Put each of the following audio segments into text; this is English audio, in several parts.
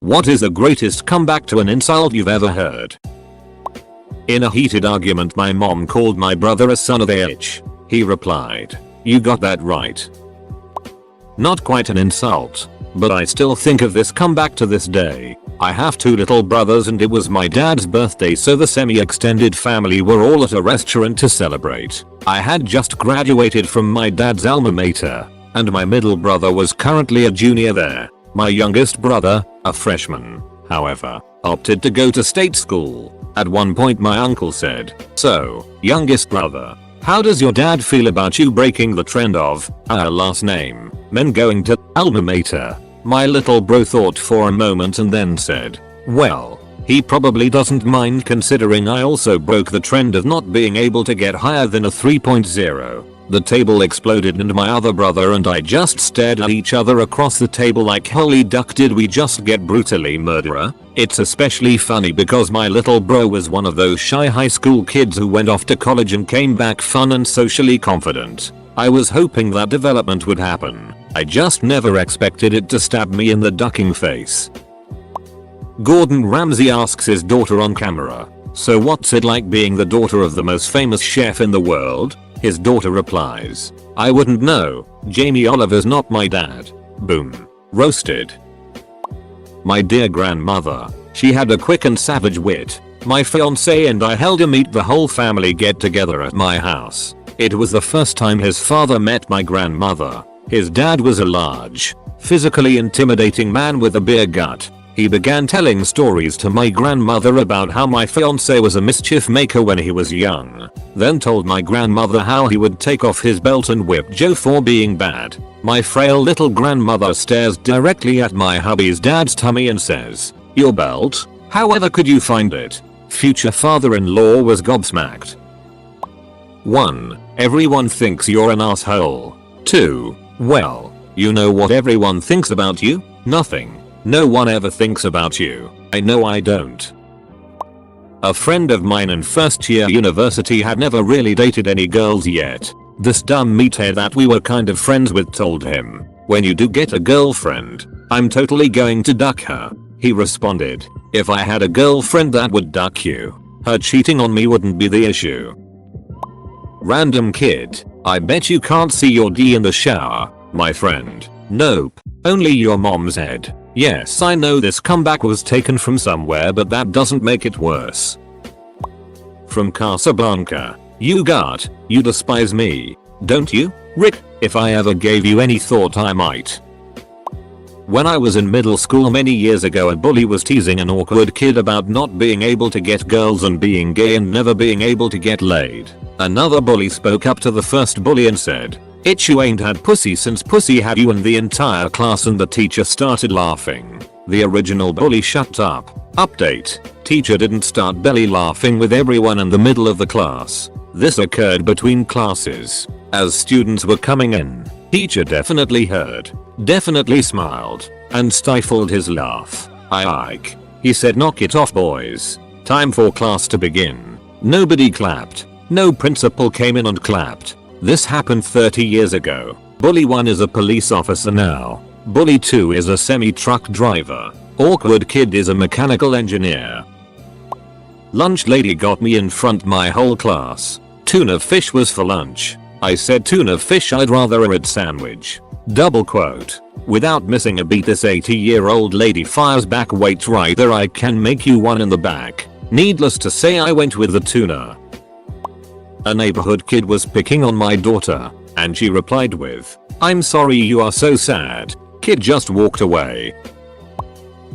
What is the greatest comeback to an insult you've ever heard? In a heated argument, my mom called my brother a son of a bitch. He replied, "You got that right." Not quite an insult, but I still think of this comeback to this day. I have 2 little brothers and it was my dad's birthday, so the semi-extended family were all at a restaurant to celebrate. I had just graduated from my dad's alma mater, and my middle brother was currently a junior there. My youngest brother, a freshman, however, opted to go to state school. At one point my uncle said, "So, youngest brother, how does your dad feel about you breaking the trend of our last name, men going to alma mater?" My little bro thought for a moment and then said, "Well, he probably doesn't mind considering I also broke the trend of not being able to get higher than a 3.0. The table exploded and my other brother and I just stared at each other across the table like, holy duck, did we just get brutally murdered? It's especially funny because my little bro was one of those shy high school kids who went off to college and came back fun and socially confident. I was hoping that development would happen. I just never expected it to stab me in the ducking face. Gordon Ramsay asks his daughter on camera, "So what's it like being the daughter of the most famous chef in the world?" His daughter replies, "I wouldn't know. Jamie Oliver's not my dad." Boom. Roasted. My dear grandmother. She had a quick and savage wit. My fiance and I held a meet the whole family get together at my house. It was the first time his father met my grandmother. His dad was a large, physically intimidating man with a beer gut. He began telling stories to my grandmother about how my fiance was a mischief maker when he was young. Then told my grandmother how he would take off his belt and whip Joe for being bad. My frail little grandmother stares directly at my hubby's dad's tummy and says, "Your belt? However could you find it?" Future father-in-law was gobsmacked. 1. Everyone thinks you're an asshole. 2. Well, you know what everyone thinks about you? Nothing. No one ever thinks about you. I know I don't. A friend of mine in first year university had never really dated any girls yet. This dumb meathead that we were kind of friends with told him, "When you do get a girlfriend, I'm totally going to duck her." He responded, "If I had a girlfriend that would duck you, her cheating on me wouldn't be the issue." Random kid, "I bet you can't see your D in the shower, my friend." Nope, only your mom's head. Yes, I know this comeback was taken from somewhere, but that doesn't make it worse. From Casablanca, "You despise me, don't you, Rick? If I ever gave you any thought I might." When I was in middle school many years ago, a bully was teasing an awkward kid about not being able to get girls and being gay and never being able to get laid. Another bully spoke up to the first bully and said, "It you ain't had pussy since pussy had you," and the entire class and the teacher started laughing. The original bully shut up. Update: teacher didn't start belly laughing with everyone in the middle of the class. This occurred between classes. As students were coming in, teacher definitely heard, definitely smiled, and stifled his laugh. Ike. He said, "Knock it off, boys. Time for class to begin." Nobody clapped. No principal came in and clapped. This happened 30 years ago. Bully 1 is a police officer now. Bully 2 is a semi-truck driver. Awkward kid is a mechanical engineer. Lunch lady got me in front my whole class. Tuna fish was for lunch. I said, "Tuna fish, I'd rather a red sandwich." Double quote. Without missing a beat, this 80-year-old lady fires back, "Wait right there, I can make you one in the back." Needless to say, I went with the tuna. A neighborhood kid was picking on my daughter, and she replied with, "I'm sorry you are so sad." Kid just walked away.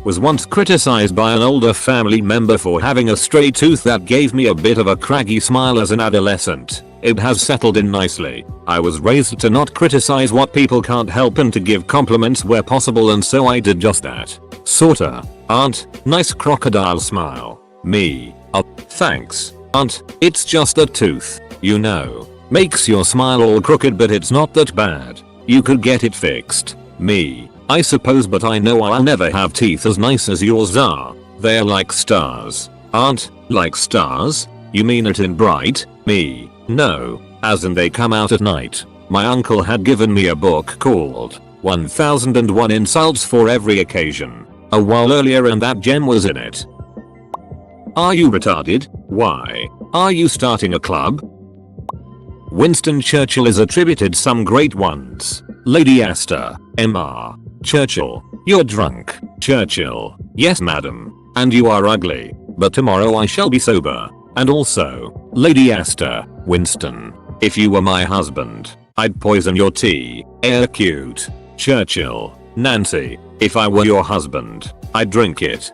Was once criticized by an older family member for having a stray tooth that gave me a bit of a craggy smile as an adolescent. It has settled in nicely. I was raised to not criticize what people can't help and to give compliments where possible, and so I did just that. Sorta. Aunt, nice crocodile smile. Me. Oh, thanks. Aunt, it's just a tooth. You know. Makes your smile all crooked, but it's not that bad. You could get it fixed. Me. I suppose, but I know I'll never have teeth as nice as yours are. They're like stars. Aunt, like stars? You mean it in bright? Me. No. As in they come out at night. My uncle had given me a book called 1001 Insults for Every Occasion. a while earlier and that gem was in it. Are you retarded? Why? Are you starting a club? Winston Churchill is attributed some great ones. Lady Astor, Mr. Churchill, you're drunk. Churchill, yes madam. And you are ugly. But tomorrow I shall be sober. And also, Lady Astor, Winston, if you were my husband, I'd poison your tea. Air cute. Churchill, Nancy, if I were your husband, I'd drink it.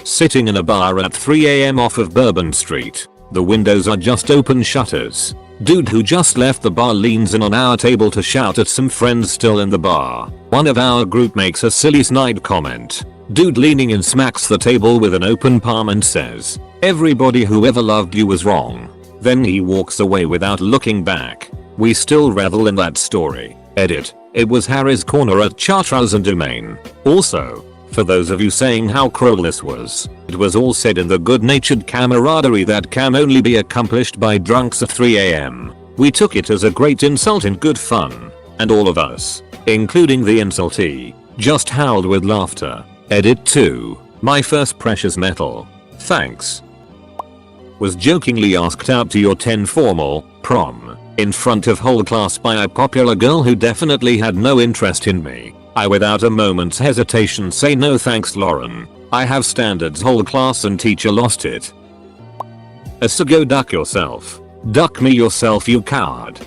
Sitting in a bar at 3 AM off of Bourbon Street. The windows are just open shutters. Dude who just left the bar leans in on our table to shout at some friends still in the bar. One of our group makes a silly snide comment. Dude leaning in smacks the table with an open palm and says, "Everybody who ever loved you was wrong." Then he walks away without looking back. We still revel in that story. Edit. It was Harry's Corner at Chartreuse and Domain. Also, for those of you saying how cruel this was, it was all said in the good-natured camaraderie that can only be accomplished by drunks at 3 AM. We took it as a great insult and good fun. And all of us, including the insultee, just howled with laughter. Edit 2. My first precious metal. Thanks. Was jokingly asked out to your 10 formal prom in front of whole class by a popular girl who definitely had no interest in me. I without a moment's hesitation say no thanks Lauren. I have standards. Whole class and teacher lost it. So go duck yourself. Duck me yourself you coward.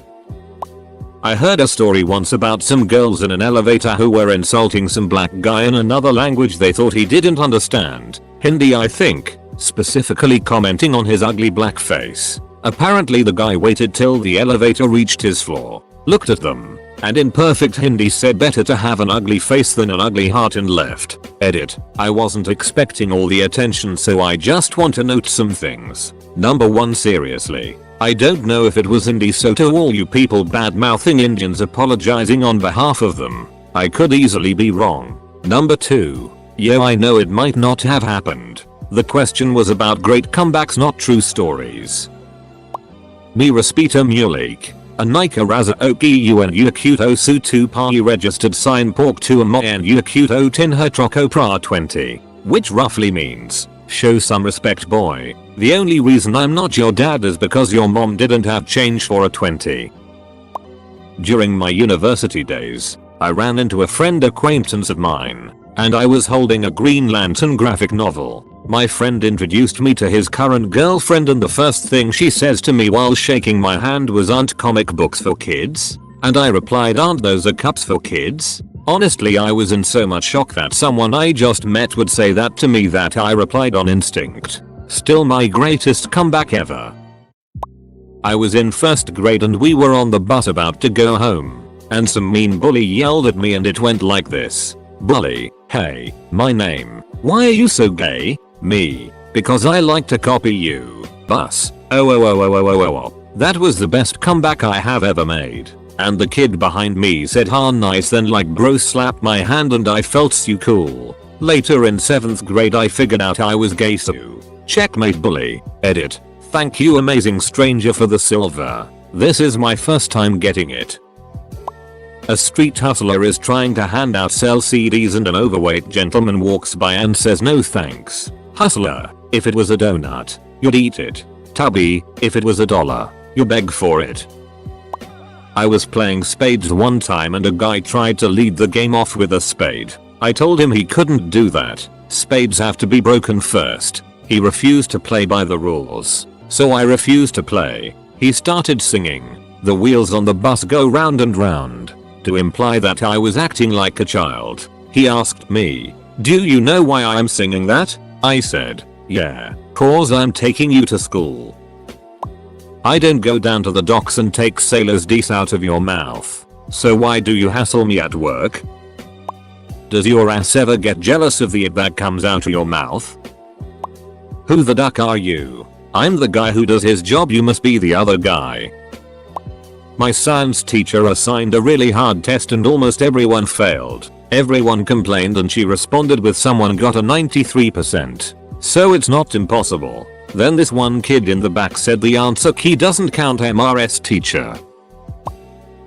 I heard a story once about some girls in an elevator who were insulting some black guy in another language they thought he didn't understand. Hindi I think, specifically commenting on his ugly black face. Apparently the guy waited till the elevator reached his floor, looked at them, and in perfect Hindi said better to have an ugly face than an ugly heart and left. Edit. I wasn't expecting all the attention so I just want to note some things. Number 1 seriously. I don't know if it was Hindi so to all you people bad mouthing Indians apologizing on behalf of them. I could easily be wrong. Number 2. Yeah I know it might not have happened. The question was about great comebacks not true stories. Mi respita mulik. Anika raza oki un yakuto su tu pali registered sign pork to a moyan yakuto tin her troco pra 20. Which roughly means, show some respect boy. The only reason I'm not your dad is because your mom didn't have change for a 20. During my university days, I ran into a friend acquaintance of mine, and I was holding a Green Lantern graphic novel. My friend introduced me to his current girlfriend and the first thing she says to me while shaking my hand was "Aren't comic books for kids?" And I replied, "Aren't those a cups for kids?" Honestly I was in so much shock that someone I just met would say that to me that I replied on instinct. Still my greatest comeback ever. I was in first grade and we were on the bus about to go home. And some mean bully yelled at me and it went like this. "Bully, hey, my name. Why are you so gay?" Me, "Because I like to copy you." Bus. Oh. That was the best comeback I have ever made. And the kid behind me said "ha nice" then like bro slapped my hand and I felt so cool. Later in 7th grade I figured out I was gay so. Checkmate bully. Edit. Thank you amazing stranger for the silver. This is my first time getting it. A street hustler is trying to hand out sell CDs and an overweight gentleman walks by and says "no thanks." Hustler, if it was a donut, you'd eat it. Tubby, if it was $1, you beg for it. I was playing spades one time and a guy tried to lead the game off with a spade. I told him he couldn't do that. Spades have to be broken first. He refused to play by the rules. So I refused to play. He started singing, "The wheels on the bus go round and round," to imply that I was acting like a child. He asked me, "Do you know why I'm singing that?" I said, "Yeah, cause I'm taking you to school." I don't go down to the docks and take sailor's deets out of your mouth. So why do you hassle me at work? Does your ass ever get jealous of the it that comes out of your mouth? Who the duck are you? I'm the guy who does his job, you must be the other guy. My science teacher assigned a really hard test and almost everyone failed. Everyone complained and she responded with "someone got a 93%. So it's not impossible." Then this one kid in the back said the answer key doesn't count, MRS teacher.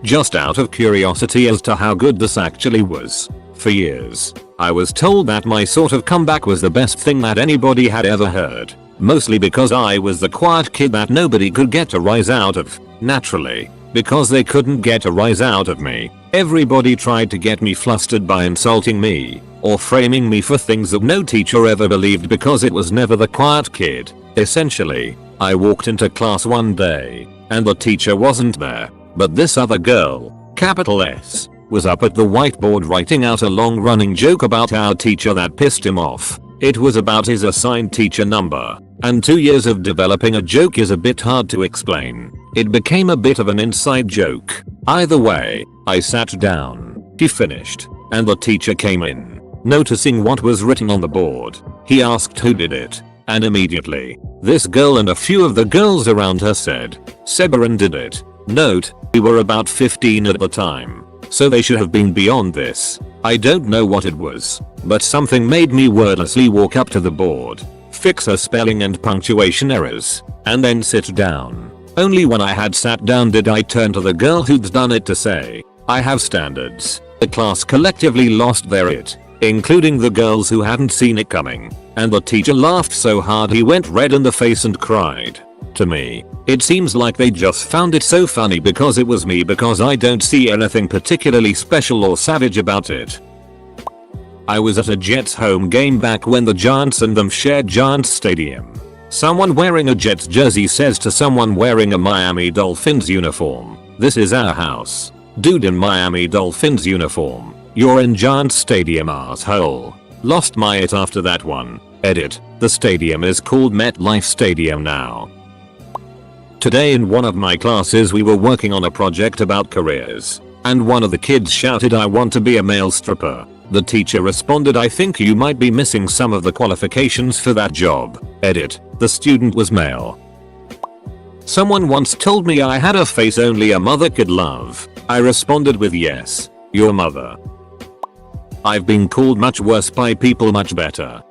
Just out of curiosity as to how good this actually was, For years, I was told that my sort of comeback was the best thing that anybody had ever heard. Mostly because I was the quiet kid that nobody could get a rise out of. Naturally, because they couldn't get a rise out of me, everybody tried to get me flustered by insulting me, or framing me for things that no teacher ever believed because it was never the quiet kid. Essentially, I walked into class one day, and the teacher wasn't there, but this other girl, capital S, was up at the whiteboard writing out a long running joke about our teacher that pissed him off. It was about his assigned teacher number, and 2 years of developing a joke is a bit hard to explain. It became a bit of an inside joke. Either way, I sat down, he finished, and the teacher came in. Noticing what was written on the board, he asked who did it, and immediately, this girl and a few of the girls around her said, Severin did it. Note, we were about 15 at the time, so they should have been beyond this. I don't know what it was, but something made me wordlessly walk up to the board, fix her spelling and punctuation errors, and then sit down. Only when I had sat down did I turn to the girl who'd done it to say, I have standards. The class collectively lost their it, including the girls who hadn't seen it coming, and the teacher laughed so hard he went red in the face and cried. To me, it seems like they just found it so funny because it was me, because I don't see anything particularly special or savage about it. I was at a Jets home game back when the Giants and them shared Giants Stadium. Someone wearing a Jets jersey says to someone wearing a Miami Dolphins uniform, "This is our house." Dude in Miami Dolphins uniform, you're in Giants Stadium, asshole. Lost my it after that one. Edit, the stadium is called MetLife Stadium now. Today in one of my classes we were working on a project about careers, and one of the kids shouted, "I want to be a male stripper." The teacher responded, "I think you might be missing some of the qualifications for that job." Edit, the student was male. Someone once told me I had a face only a mother could love. I responded with, "Yes, your mother." I've been called much worse by people much better.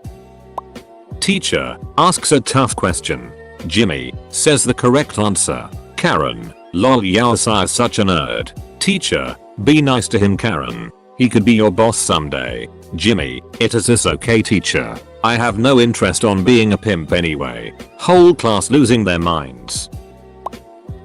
Teacher asks a tough question. Jimmy says the correct answer. Karen, lol, you're such a nerd. Teacher, be nice to him, Karen. He could be your boss someday. Jimmy, it is this okay, teacher? I have no interest on being a pimp anyway. Whole class losing their minds.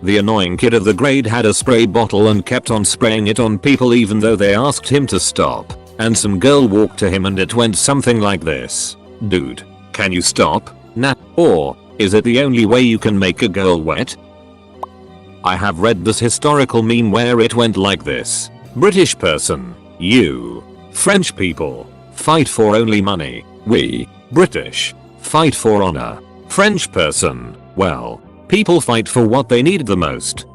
The annoying kid of the grade had a spray bottle and kept on spraying it on people even though they asked him to stop. And some girl walked to him and it went something like this. "Dude, can you stop? Nah. Or, is it the only way you can make a girl wet?" I have read this historical meme where it went like this. British person, you. French people, fight for only money. We, British, fight for honor. French person, well, people fight for what they need the most.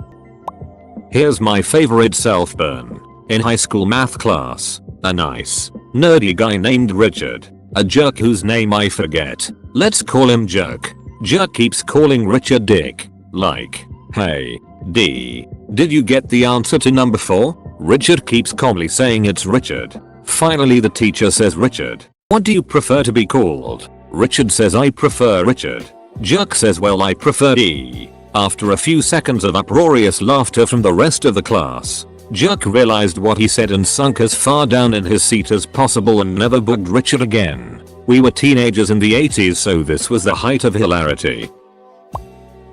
Here's my favorite self-burn. In high school math class, a nice, nerdy guy named Richard, a jerk whose name I forget. Let's call him Jerk. Jerk keeps calling Richard Dick. Like, "Hey, D, did you get the answer to number 4? Richard keeps calmly saying it's Richard. Finally the teacher says, "Richard, what do you prefer to be called?" Richard says, "I prefer Richard." Jerk says, "Well, I prefer D." After a few seconds of uproarious laughter from the rest of the class, Jerk realized what he said and sunk as far down in his seat as possible and never bugged Richard again. We were teenagers in the 80s, so this was the height of hilarity.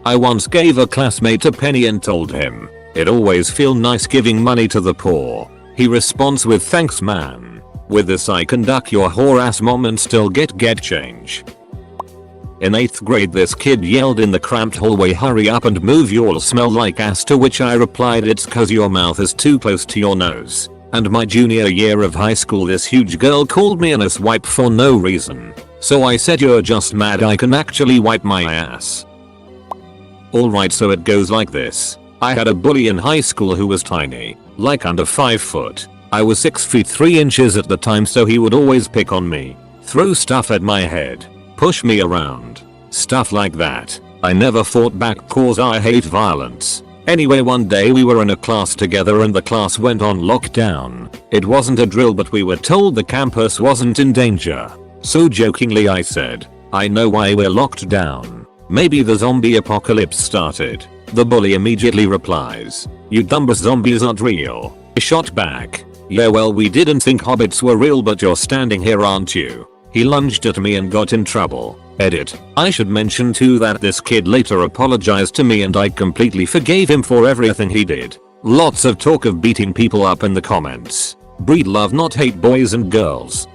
I once gave a classmate a penny and told him, "It always feel nice giving money to the poor." He responds with, "Thanks man. With this I can duck your whore ass mom and still get change." In 8th grade this kid yelled in the cramped hallway, "Hurry up and move, you'll smell like ass," to which I replied, "It's cause your mouth is too close to your nose." And my junior year of high school this huge girl called me an ass wipe for no reason. So I said, "You're just mad I can actually wipe my ass." Alright, so it goes like this. I had a bully in high school who was tiny, like under 5 foot. I was 6 feet 3 inches at the time, so he would always pick on me, throw stuff at my head, push me around, stuff like that. I never fought back cause I hate violence. Anyway, one day we were in a class together and the class went on lockdown. It wasn't a drill, but we were told the campus wasn't in danger. So jokingly I said, "I know why we're locked down. Maybe the zombie apocalypse started." The bully immediately replies, "You dumb, zombies aren't real." I shot back, Yeah, well, we didn't think hobbits were real, but you're standing here, aren't you? He lunged at me and got in trouble. Edit. I should mention too that this kid later apologized to me and I completely forgave him for everything he did. Lots of talk of beating people up in the comments. Breed love, not hate, boys and girls.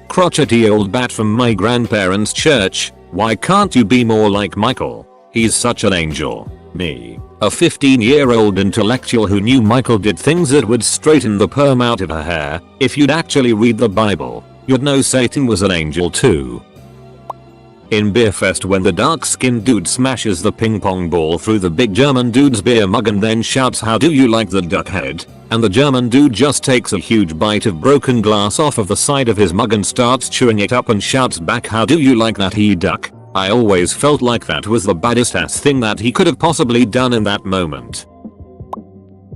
Crotchety old bat from my grandparents' church. Why can't you be more like Michael? He's such an angel. Me. A 15-year-old intellectual who knew Michael did things that would straighten the perm out of her hair. If you'd actually read the Bible, you'd know Satan was an angel too. In Beerfest, when the dark-skinned dude smashes the ping pong ball through the big German dude's beer mug and then shouts, "How do you like the duck head?" and the German dude just takes a huge bite of broken glass off of the side of his mug and starts chewing it up and shouts back, "How do you like that, he duck?" I always felt like that was the baddest ass thing that he could have possibly done in that moment.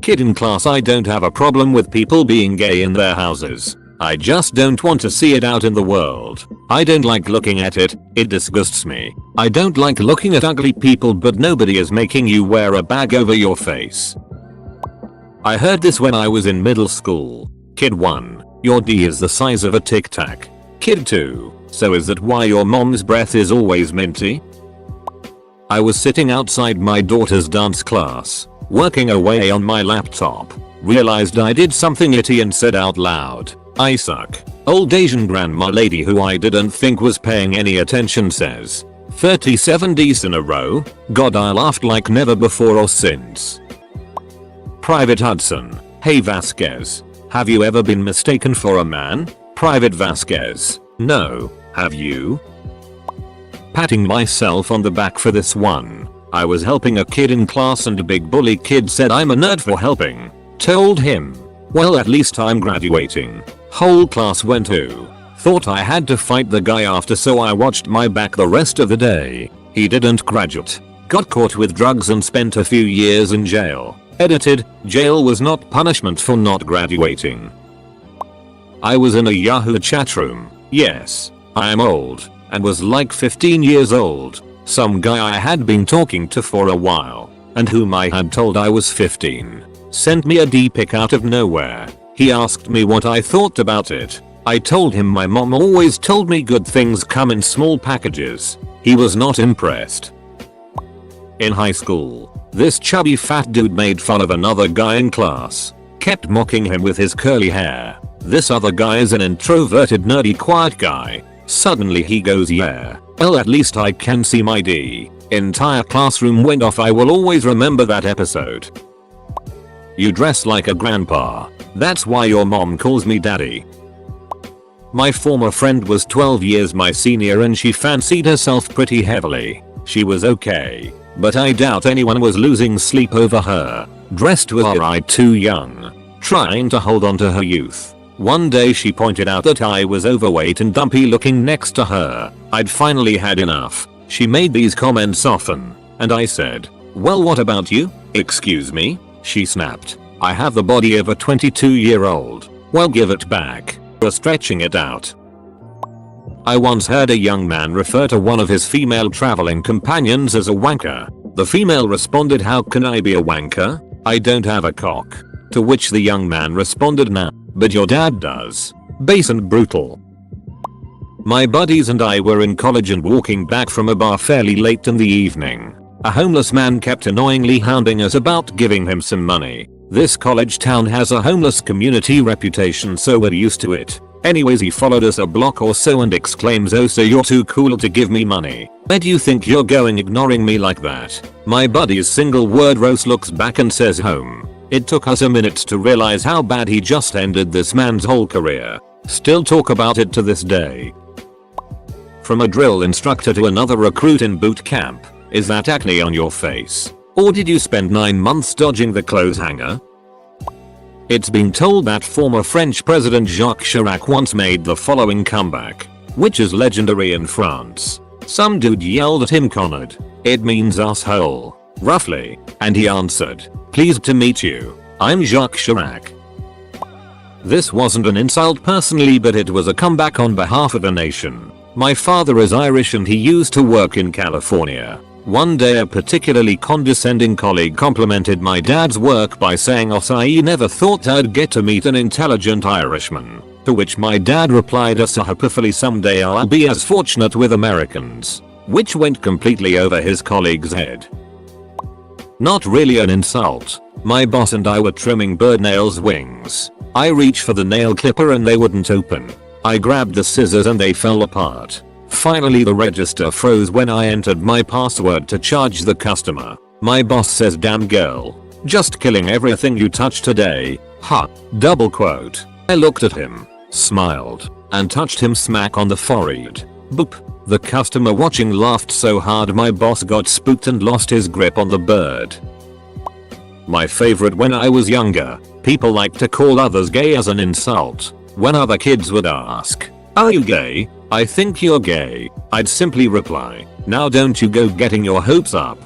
Kid in class, I don't have a problem with people being gay in their houses. I just don't want to see it out in the world. I don't like looking at it, it disgusts me. I don't like looking at ugly people, but nobody is making you wear a bag over your face. I heard this when I was in middle school. Kid 1, your D is the size of a Tic Tac. Kid 2, so is that why your mom's breath is always minty? I was sitting outside my daughter's dance class, working away on my laptop, realized I did something itty and said out loud, "I suck." Old Asian grandma lady who I didn't think was paying any attention says, 37 Ds in a row? God, I laughed like never before or since. Private Hudson, hey Vasquez, have you ever been mistaken for a man? Private Vasquez, no, have you? Patting myself on the back for this one. I was helping a kid in class and a big bully kid said I'm a nerd for helping. Told him, well, at least I'm graduating. Whole class went to. Thought I had to fight the guy after, so I watched my back the rest of the day. He didn't graduate. Got caught with drugs and spent a few years in jail. Edited, jail was not punishment for not graduating. I was in a Yahoo chat room. Yes, I am old, and was like 15 years old. Some guy I had been talking to for a while, and whom I had told I was 15, sent me a D-pic out of nowhere. He asked me what I thought about it. I told him my mom always told me good things come in small packages. He was not impressed. In high school, this chubby fat dude made fun of another guy in class. Kept mocking him with his curly hair. This other guy is an introverted, nerdy, quiet guy. Suddenly he goes, "Yeah, well, at least I can see my D." Entire classroom went off. I will always remember that episode. You dress like a grandpa. That's why your mom calls me daddy. My former friend was 12 years my senior and she fancied herself pretty heavily. She was okay, but I doubt anyone was losing sleep over her. Dressed was alright, too young. Trying to hold on to her youth. One day she pointed out that I was overweight and dumpy looking next to her. I'd finally had enough. She made these comments often, and I said, "Well, what about you?" "Excuse me?" she snapped. "I have the body of a 22-year-old. Well, give it back. You're stretching it out." I once heard a young man refer to one of his female traveling companions as a wanker. The female responded, "How can I be a wanker? I don't have a cock." To which the young man responded, "Nah, but your dad does." Base and brutal. My buddies and I were in college and walking back from a bar fairly late in the evening. A homeless man kept annoyingly hounding us about giving him some money. This college town has a homeless community reputation, so we're used to it. Anyways, he followed us a block or so and exclaims, "Oh, so you're too cool to give me money. Where do you think you're going ignoring me like that?" My buddy's single word roast looks back and says, "Home." It took us a minute to realize how bad he just ended this man's whole career. Still talk about it to this day. From a drill instructor to another recruit in boot camp, is that acne on your face? Or did you spend 9 months dodging the clothes hanger? It's been told that former French President Jacques Chirac once made the following comeback, which is legendary in France. Some dude yelled at him, "Connard." It means asshole, roughly, and he answered, "Pleased to meet you. I'm Jacques Chirac." This wasn't an insult personally, but it was a comeback on behalf of a nation. My father is Irish and he used to work in California. One day a particularly condescending colleague complimented my dad's work by saying I never thought I'd get to meet an intelligent Irishman. To which my dad replied hopefully someday I'll be as fortunate with Americans. Which went completely over his colleague's head. Not really an insult. My boss and I were trimming bird nails wings. I reached for the nail clipper and they wouldn't open. I grabbed the scissors and they fell apart. Finally the register froze when I entered my password to charge the customer. My boss says, "Damn girl. Just killing everything you touch today. Ha." Double quote. I looked at him, smiled, and touched him smack on the forehead. Boop. The customer watching laughed so hard my boss got spooked and lost his grip on the bird. My favorite when I was younger, people liked to call others gay as an insult. When other kids would ask, "Are you gay? I think you're gay," I'd simply reply, "Now don't you go getting your hopes up."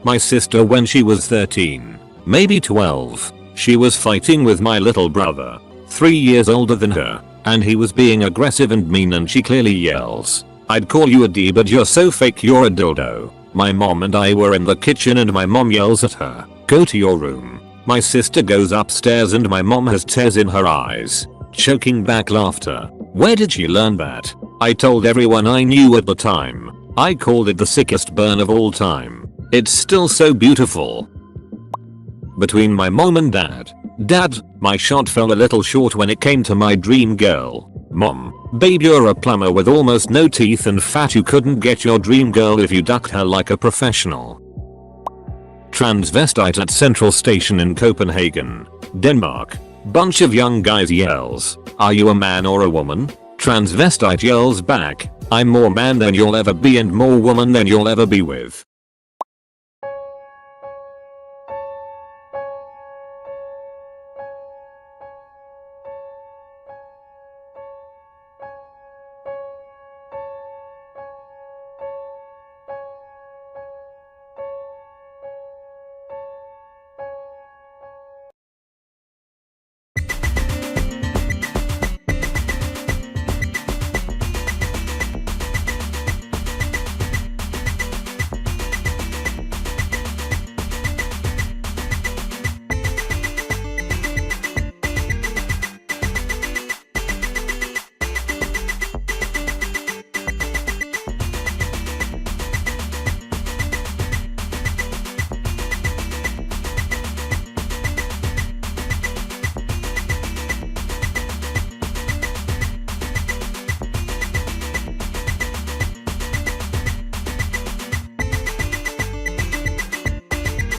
My sister when she was 13, maybe 12, she was fighting with my little brother, 3 years older than her, and he was being aggressive and mean and she clearly yells, "I'd call you a D but you're so fake you're a dildo." My mom and I were in the kitchen and my mom yells at her, "Go to your room." My sister goes upstairs and my mom has tears in her eyes, choking back laughter. Where did she learn that? I told everyone I knew at the time. I called it the sickest burn of all time. It's still so beautiful. Between my mom and dad. Dad, my shot fell a little short when it came to my dream girl. Mom, babe, you're a plumber with almost no teeth and fat. You couldn't get your dream girl if you ducked her like a professional. Transvestite at Central Station in Copenhagen, Denmark. Bunch of young guys yells, "Are you a man or a woman?" Transvestite yells back, "I'm more man than you'll ever be and more woman than you'll ever be with."